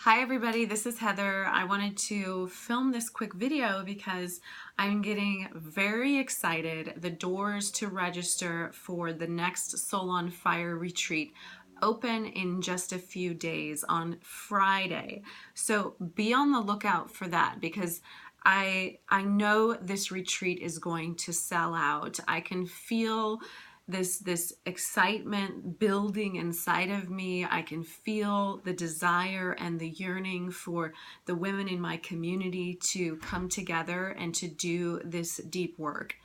Hi everybody, this is Heather. I wanted to film this quick video because I'm getting very excited. The doors to register for the next Soul on Fire retreat open in just a few days on Friday. So be on the lookout for that because I know this retreat is going to sell out. I can feel this excitement building inside of me. I can feel the desire and the yearning for the women in my community to come together and to do this deep work.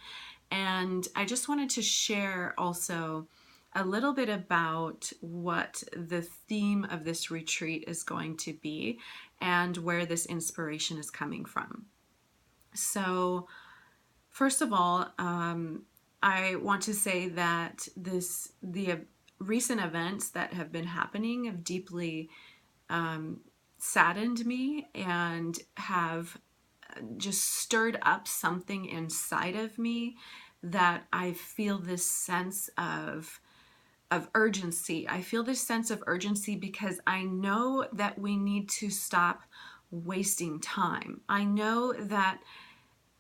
And I just wanted to share also a little bit about what the theme of this retreat is going to be and where this inspiration is coming from. So, first of all, I want to say that the recent events that have been happening have deeply saddened me and have just stirred up something inside of me that I feel this sense of urgency. I feel this sense of urgency because I know that we need to stop wasting time. I know that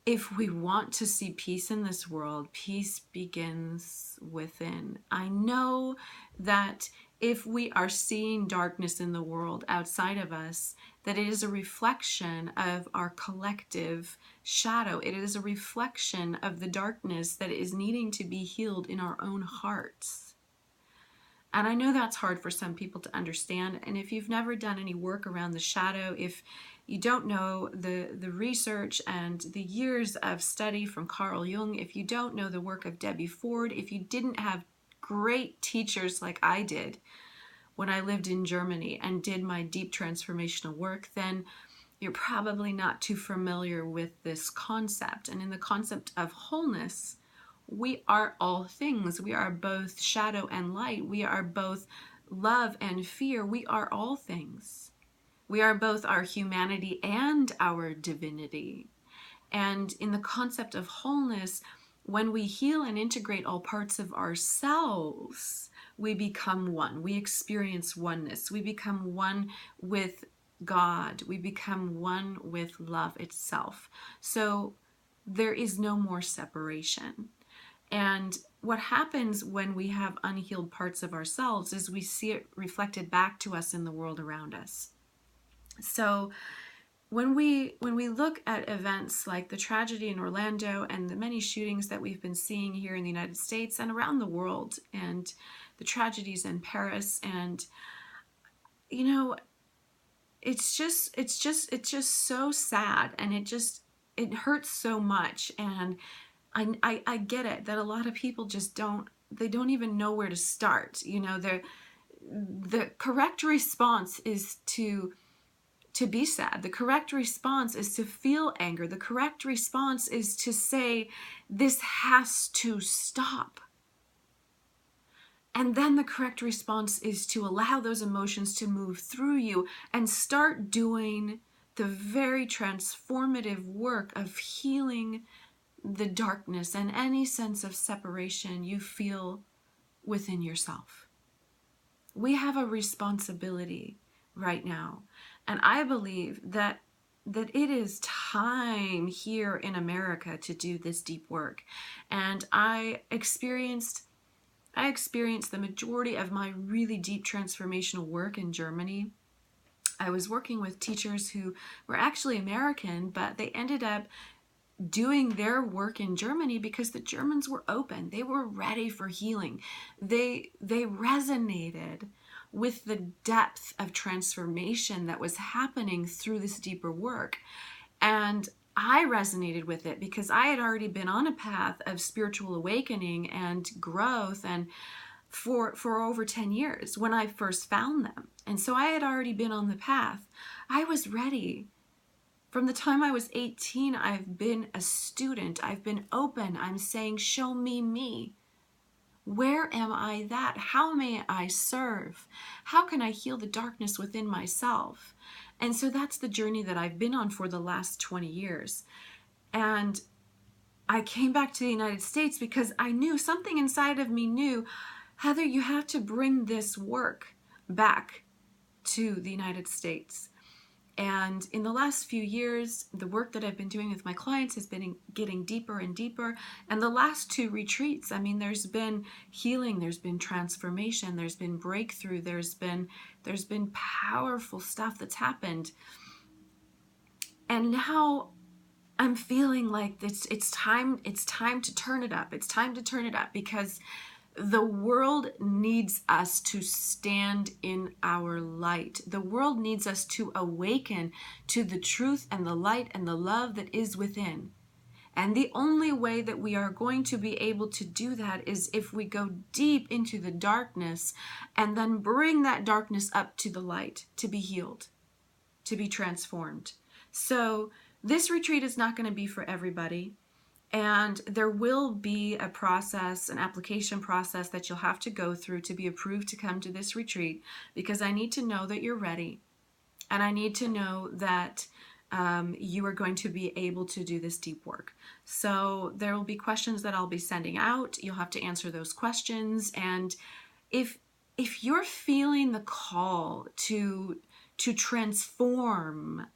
if we want to see peace in this world, peace begins within. I know that if we are seeing darkness in the world outside of us, that it is a reflection of our collective shadow. It is a reflection of the darkness that is needing to be healed in our own hearts. And I know that's hard for some people to understand. And if you've never done any work around the shadow, if you don't know the research and the years of study from Carl Jung, if you don't know the work of Debbie Ford, if you didn't have great teachers like I did when I lived in Germany and did my deep transformational work, then you're probably not too familiar with this concept. And in the concept of wholeness, we are all things. We are both shadow and light. We are both love and fear. We are all things. We are both our humanity and our divinity. And in the concept of wholeness, when we heal and integrate all parts of ourselves, we become one. We experience oneness. We become one with God. We become one with love itself. So there is no more separation. And what happens when we have unhealed parts of ourselves is we see it reflected back to us in the world around us. So when we look at events like the tragedy in Orlando and the many shootings that we've been seeing here in the United States and around the world, and the tragedies in Paris, and it's just so sad, and it hurts so much. And I get it that a lot of people just don't even know where to start. The correct response is to be sad. The correct response is to feel anger. The correct response is to say, this has to stop. And then the correct response is to allow those emotions to move through you and start doing the very transformative work of healing the darkness and any sense of separation you feel within yourself. We have a responsibility right now. And I believe that it is time here in America to do this deep work. And I experienced the majority of my really deep transformational work in Germany. I was working with teachers who were actually American, but they ended up doing their work in Germany because the Germans were open. They were ready for healing. They resonated with the depth of transformation that was happening through this deeper work. And I resonated with it because I had already been on a path of spiritual awakening and growth and for over 10 years when I first found them. And so I had already been on the path. I was ready. From the time I was 18, I've been a student. I've been open. I'm saying, show me me. Where am I that? How may I serve? How can I heal the darkness within myself? And so that's the journey that I've been on for the last 20 years. And I came back to the United States because I knew, something inside of me knew, Heather, you have to bring this work back to the United States. And in the last few years, the work that I've been doing with my clients has been getting deeper and deeper. And the last two retreats, I mean, there's been healing, there's been transformation, there's been breakthrough, there's been powerful stuff that's happened. And now I'm feeling like it's time to turn it up. It's time to turn it up, because the world needs us to stand in our light. The world needs us to awaken to the truth and the light and the love that is within. And the only way that we are going to be able to do that is if we go deep into the darkness and then bring that darkness up to the light, to be healed, to be transformed. So this retreat is not going to be for everybody. And there will be a process, an application process that you'll have to go through to be approved to come to this retreat, because I need to know that you're ready. And I need to know that you are going to be able to do this deep work. So there will be questions that I'll be sending out. You'll have to answer those questions. And if you're feeling the call to transform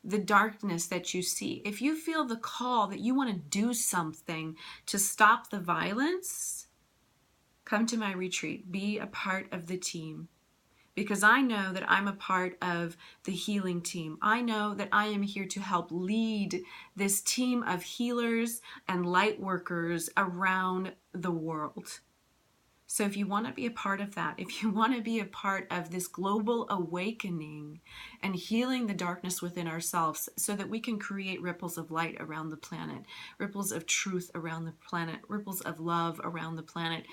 the darkness that you see, if you feel the call that you want to do something to stop the violence, come to my retreat. Be a part of the team, because I know that I'm a part of the healing team. I know that I am here to help lead this team of healers and light workers around the world. So if you want to be a part of that, if you want to be a part of this global awakening and healing the darkness within ourselves so that we can create ripples of light around the planet, ripples of truth around the planet, ripples of love around the planet,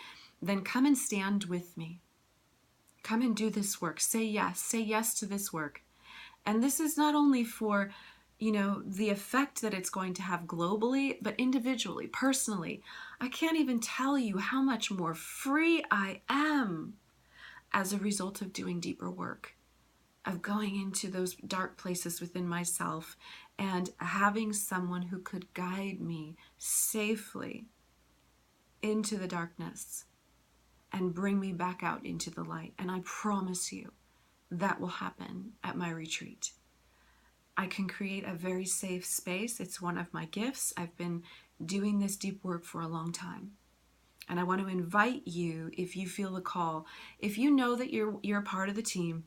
then come and stand with me. Come and do this work. Say yes to this work. And this is not only for the effect that it's going to have globally, but individually, personally. I can't even tell you how much more free I am as a result of doing deeper work, of going into those dark places within myself and having someone who could guide me safely into the darkness and bring me back out into the light. And I promise you that will happen at my retreat. I can create a very safe space. It's one of my gifts. I've been doing this deep work for a long time. And I want to invite you, if you feel the call, if you know that you're a part of the team,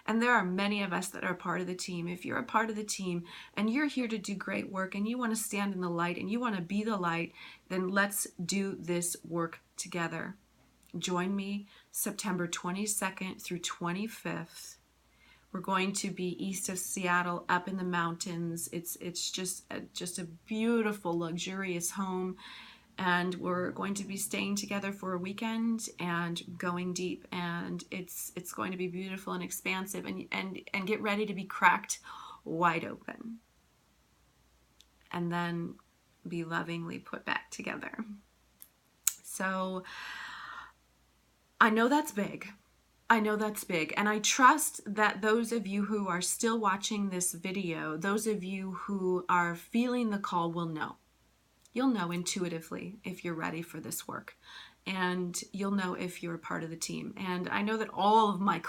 and there are many of us that are part of the team. If you're a part of the team and you're here to do great work and you want to stand in the light and you want to be the light, then let's do this work together. Join me September 22nd through 25th. We're going to be east of Seattle, up in the mountains. It's just a beautiful, luxurious home. And we're going to be staying together for a weekend and going deep. And it's going to be beautiful and expansive, and get ready to be cracked wide open. And then be lovingly put back together. So I know that's big. And I trust that those of you who are still watching this video, those of you who are feeling the call will know. You'll know intuitively if you're ready for this work. And you'll know if you're a part of the team. And I know that all of my